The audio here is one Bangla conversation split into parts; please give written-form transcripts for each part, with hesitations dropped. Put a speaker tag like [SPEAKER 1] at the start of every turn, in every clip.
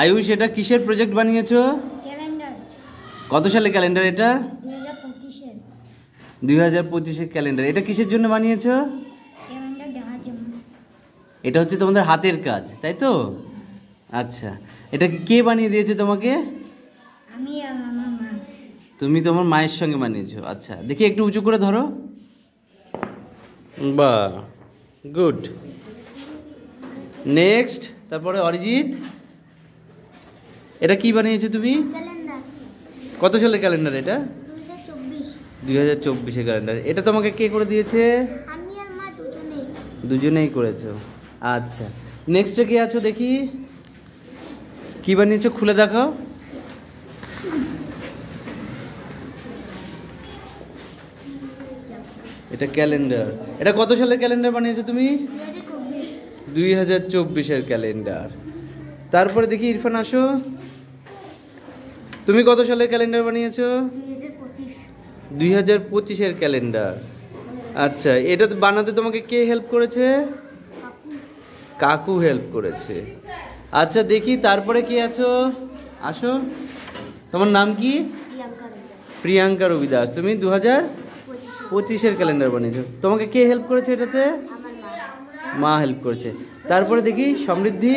[SPEAKER 1] আয়ুষ, এটা কিসের প্রজেক্ট বানিয়েছো?
[SPEAKER 2] ক্যালেন্ডার।
[SPEAKER 1] কত সালে ক্যালেন্ডার এটা?
[SPEAKER 2] 2025-এর।
[SPEAKER 1] 2025-এর ক্যালেন্ডার। এটা কিসের জন্য বানিয়েছো?
[SPEAKER 2] ক্যালেন্ডার দেখার জন্য।
[SPEAKER 1] এটা হচ্ছে তোমাদের হাতের কাজ, তাই তো? আচ্ছা, এটা কে বানিয়ে দিয়েছে তোমাকে?
[SPEAKER 2] আমি আর আমার মা।
[SPEAKER 1] তুমি তোমার মায়ের সঙ্গে বানিয়েছো। আচ্ছা, দেখি একটু উঁচু করে ধরো। বাহ, গুড। নেক্সট, তারপরে অরিজিৎ, এটা কি বানিয়েছো তুমি?
[SPEAKER 2] ক্যালেন্ডার।
[SPEAKER 1] কত সালের ক্যালেন্ডার এটা?
[SPEAKER 2] 2024।
[SPEAKER 1] 2024-এর ক্যালেন্ডার। এটা তোমাকে কে করে দিয়েছে?
[SPEAKER 2] আমি আর মা দুজনেই।
[SPEAKER 1] দুজনেই করেছো। আচ্ছা, নেক্সটে কে আছো দেখি? কি বানিয়েছো, খুলে দেখাও। এটা ক্যালেন্ডার। এটা কত সালের ক্যালেন্ডার বানিয়েছো তুমি? 2024-এর ক্যালেন্ডার। তারপরে দেখি ইরফান, আসো। তুমি কত সালের ক্যালেন্ডার বানিয়েছো?
[SPEAKER 2] 2025।
[SPEAKER 1] 2025-এর ক্যালেন্ডার। আচ্ছা, এটা বানাতে তোমাকে কে হেল্প করেছে? কাকু হেল্প করেছে। আচ্ছা, দেখি তারপরে কে আছো? আসো। তোমার নাম কি? প্রিয়াঙ্কা রবি দাস। তুমি 2025-এর ক্যালেন্ডার বানিয়েছো। তোমাকে কে হেল্প করেছে এটাতে? মা হেল্প করেছে। তারপরে দেখি সমৃদ্ধি,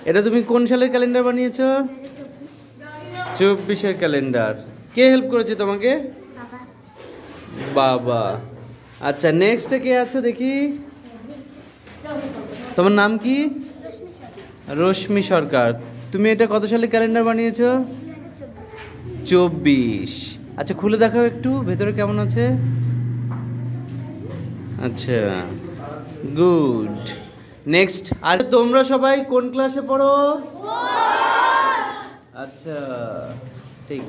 [SPEAKER 1] এটা তুমি কোন সালের ক্যালেন্ডার বানিয়েছো? 24-এর ক্যালেন্ডার। কে হেল্প করেছে তোমাকে? বাবা। আচ্ছা, নেক্সটে কে আছো দেখি? তোমার নাম কি? রশ্মি সরকার। তুমি এটা কত সালে ক্যালেন্ডার বানিয়েছো? 24। আচ্ছা, খুলে দেখাও একটু ভেতরে কেমন আছে। আচ্ছা, গুড। নেক্সট, আর তোমরা সবাই কোন ক্লাসে পড়ো? আচ্ছা, ঠিক।